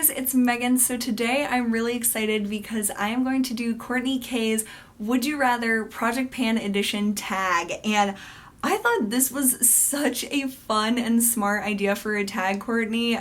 guys, it's Megan. So today I'm really excited because I am going to do Courtney K's Would You Rather Project Pan Edition tag, and I thought this was such a fun and smart idea for a tag, Courtney.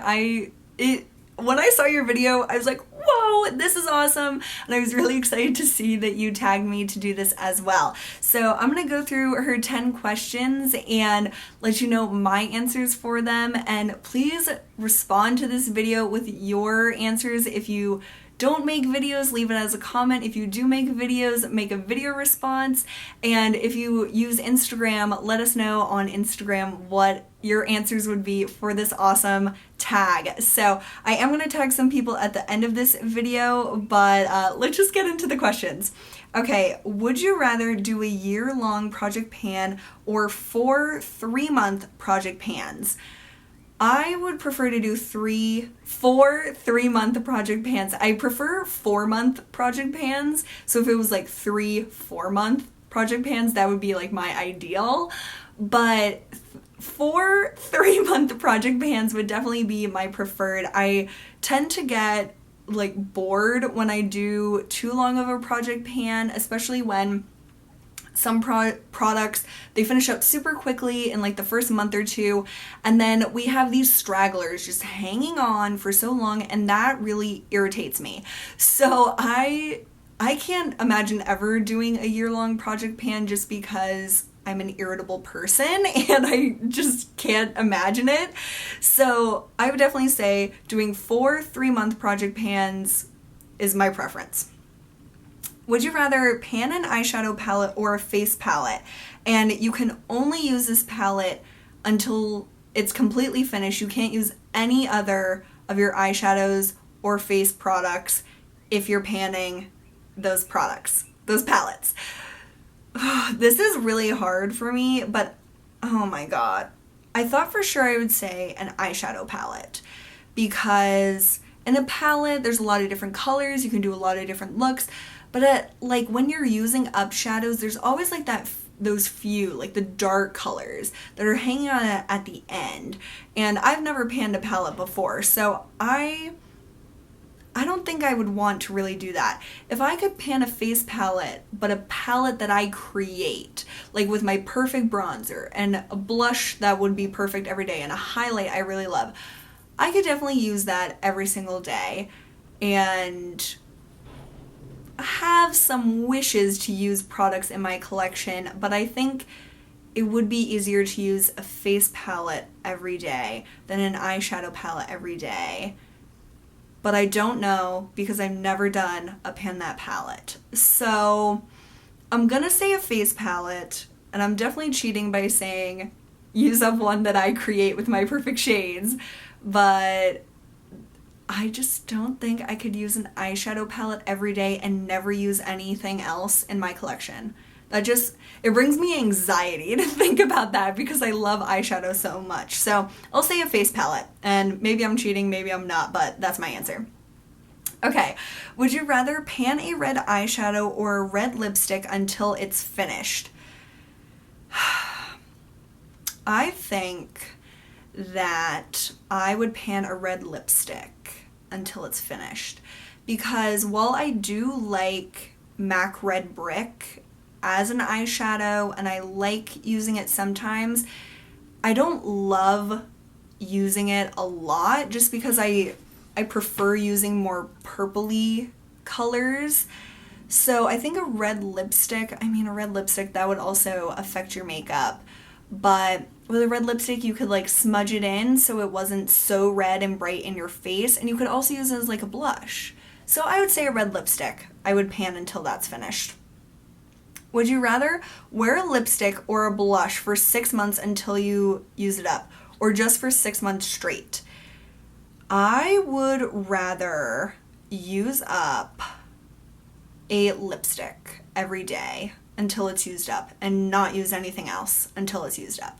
When I saw your video, I was like, whoa, this is awesome. And I was really excited to see that you tagged me to do this as well. So I'm gonna go through her 10 questions and let you know my answers for them. And please respond to this video with your answers. If you don't make videos, leave it as a comment. If you do make videos, make a video response. And if you use Instagram, let us know on Instagram what your answers would be for this awesome tag. So I am going to tag some people at the end of this video, but let's just get into the questions. Okay, would you rather do a year-long project pan or 4 3-month project pans? I would prefer to do 4 3-month project pans. I prefer 4-month project pans. So if it was like 3 4-month project pans, that would be like my ideal. But 4 3-month project pans would definitely be my preferred. I tend to get like bored when I do too long of a project pan, especially when some products, they finish up super quickly in like the first month or two, and then we have these stragglers just hanging on for so long, and that really irritates me. So I can't imagine ever doing a year-long project pan just because I'm an irritable person and I just can't imagine it. So I would definitely say doing 4 3-month project pans is my preference. Would you rather pan an eyeshadow palette or a face palette? And you can only use this palette until it's completely finished. You can't use any other of your eyeshadows or face products if you're panning those palettes. This is really hard for me, but oh my god. I thought for sure I would say an eyeshadow palette, because in a palette there's a lot of different colors, you can do a lot of different looks. But like when you're using up shadows, there's always like those few, like the dark colors that are hanging on at the end. And I've never panned a palette before, so I don't think I would want to really do that. If I could pan a face palette, but a palette that I create, like with my perfect bronzer and a blush that would be perfect every day and a highlight I really love, I could definitely use that every single day and have some wishes to use products in my collection, but I think it would be easier to use a face palette every day than an eyeshadow palette every day. But I don't know because I've never done a pan that palette. So I'm gonna say a face palette, and I'm definitely cheating by saying use up one that I create with my perfect shades, but I just don't think I could use an eyeshadow palette every day and never use anything else in my collection. It brings me anxiety to think about that because I love eyeshadow so much. So I'll say a face palette, and maybe I'm cheating, maybe I'm not, but that's my answer. Okay, would you rather pan a red eyeshadow or a red lipstick until it's finished? I think that I would pan a red lipstick until it's finished, because while I do like MAC Red Brick as an eyeshadow and I like using it sometimes, I don't love using it a lot just because I prefer using more purpley colors. So I think a red lipstick that would also affect your makeup, but with a red lipstick you could like smudge it in so it wasn't so red and bright in your face, and you could also use it as like a blush. So I would say a red lipstick. I would pan until that's finished. Would you rather wear a lipstick or a blush for 6 months until you use it up, or just for 6 months straight? I would rather use up a lipstick every day until it's used up and not use anything else until it's used up.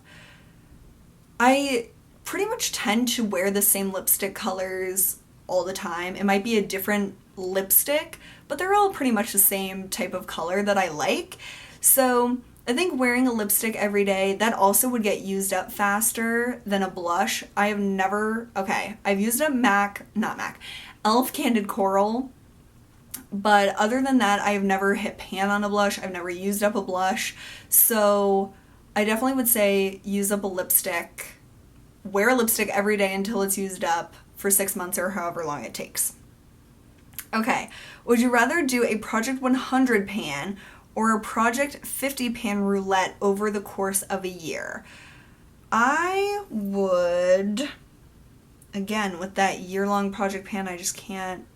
I pretty much tend to wear the same lipstick colors all the time. It might be a different lipstick, but they're all pretty much the same type of color that I like. So I think wearing a lipstick every day, that also would get used up faster than a blush. I've used a e.l.f. Candid Coral. But other than that, I've never hit pan on a blush. I've never used up a blush. So I definitely would say use up a lipstick. Wear a lipstick every day until it's used up for 6 months or however long it takes. Okay, would you rather do a Project 100 pan or a Project 50 pan roulette over the course of a year? I would, again, with that year-long project pan, I just can't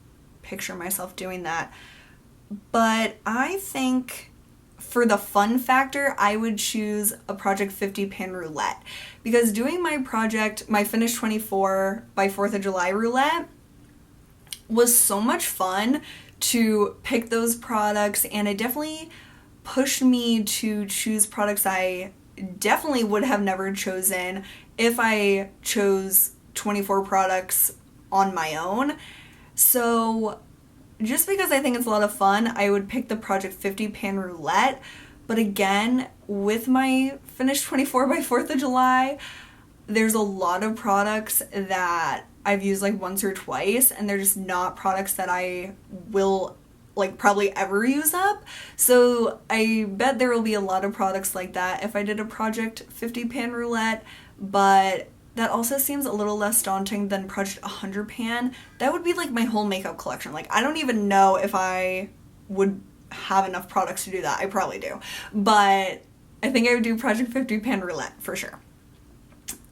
picture myself doing that. But I think for the fun factor, I would choose a Project 50 pan roulette. Because doing my project, my Finish 24 by 4th of July roulette, was so much fun to pick those products, and it definitely pushed me to choose products I definitely would have never chosen if I chose 24 products on my own. So just because I think it's a lot of fun, I would pick the Project 50 pan roulette. But again, with my Finish 24 by 4th of July, there's a lot of products that I've used like once or twice, and they're just not products that I will like probably ever use up. So I bet there will be a lot of products like that if I did a Project 50 pan roulette, but that also seems a little less daunting than Project 100 pan. That would be like my whole makeup collection. Like, I don't even know if I would have enough products to do that. I probably do. But I think I would do Project 50 pan roulette for sure.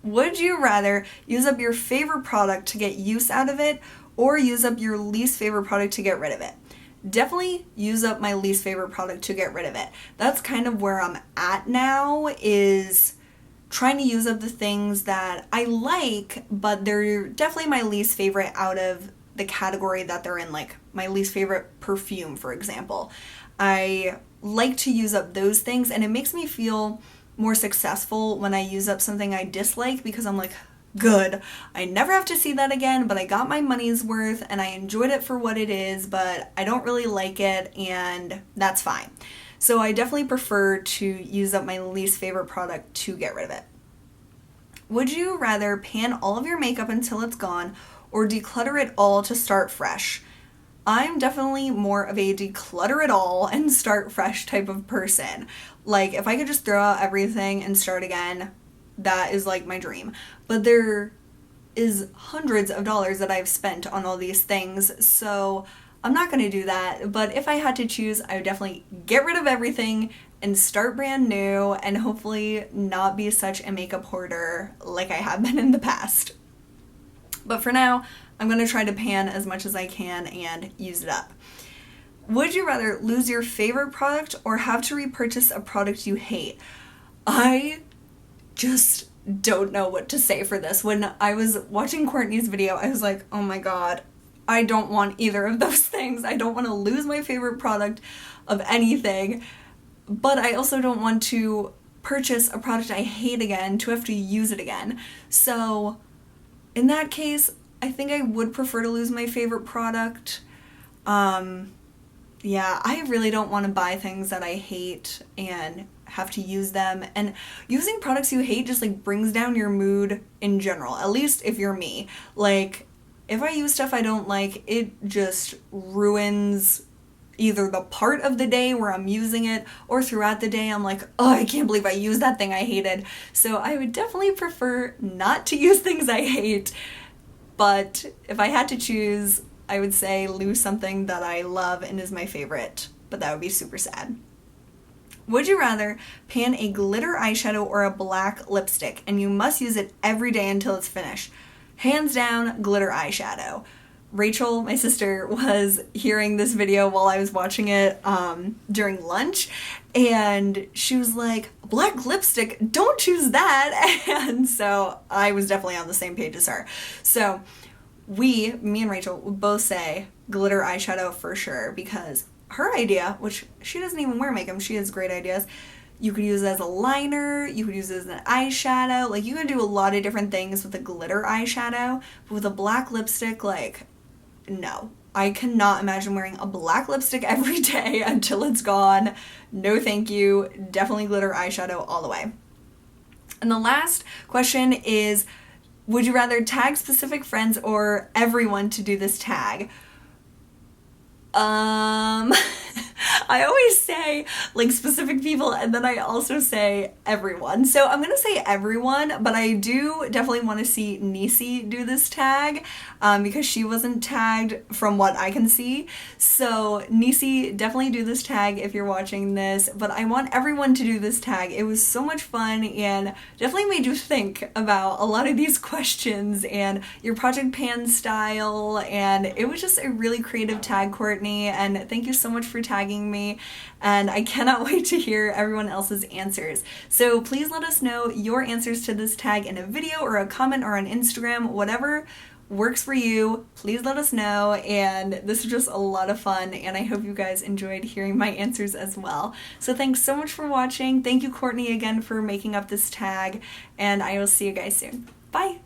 Would you rather use up your favorite product to get use out of it or use up your least favorite product to get rid of it? Definitely use up my least favorite product to get rid of it. That's kind of where I'm at now, is trying to use up the things that I like, but they're definitely my least favorite out of the category that they're in, like my least favorite perfume, for example. I like to use up those things, and it makes me feel more successful when I use up something I dislike, because I'm like, good, I never have to see that again, but I got my money's worth and I enjoyed it for what it is, but I don't really like it, and that's fine. So I definitely prefer to use up my least favorite product to get rid of it. Would you rather pan all of your makeup until it's gone or declutter it all to start fresh? I'm definitely more of a declutter it all and start fresh type of person. Like, if I could just throw out everything and start again, that is like my dream. But there is hundreds of dollars that I've spent on all these things, so I'm not going to do that. But if I had to choose, I would definitely get rid of everything and start brand new, and hopefully not be such a makeup hoarder like I have been in the past. But for now, I'm going to try to pan as much as I can and use it up. Would you rather lose your favorite product or have to repurchase a product you hate? I just don't know what to say for this. When I was watching Courtney's video, I was like, oh my god, I don't want either of those things. I don't want to lose my favorite product of anything, but I also don't want to purchase a product I hate again to have to use it again. So in that case, I think I would prefer to lose my favorite product. Yeah, I really don't want to buy things that I hate and have to use them. And using products you hate just like brings down your mood in general, at least if you're me. Like, if I use stuff I don't like, it just ruins either the part of the day where I'm using it, or throughout the day I'm like, oh, I can't believe I used that thing I hated. So I would definitely prefer not to use things I hate. But if I had to choose, I would say lose something that I love and is my favorite, but that would be super sad. Would you rather pan a glitter eyeshadow or a black lipstick, and you must use it every day until it's finished? Hands down, glitter eyeshadow. Rachel, my sister, was hearing this video while I was watching it during lunch, and she was like, black lipstick, don't choose that. And so I was definitely on the same page as her. So me and Rachel would both say glitter eyeshadow for sure, because her idea, which she doesn't even wear makeup, she has great ideas. You could use it as a liner, you could use it as an eyeshadow, like you could do a lot of different things with a glitter eyeshadow, but with a black lipstick, like, no. I cannot imagine wearing a black lipstick every day until it's gone. No thank you. Definitely glitter eyeshadow all the way. And the last question is, Would you rather tag specific friends or everyone to do this tag? I always say like specific people and then I also say everyone. So I'm gonna say everyone, but I do definitely want to see Nisi do this tag because she wasn't tagged from what I can see. So Nisi, definitely do this tag if you're watching this, but I want everyone to do this tag. It was so much fun and definitely made you think about a lot of these questions and your Project Pan style, and it was just a really creative tag, Courtney, and thank you so much for tagging me, and I cannot wait to hear everyone else's answers. So please let us know your answers to this tag in a video or a comment or on Instagram, whatever works for you. Please let us know, and this was just a lot of fun, and I hope you guys enjoyed hearing my answers as well. So thanks so much for watching. Thank you, Courtney, again for making up this tag, and I will see you guys soon. Bye!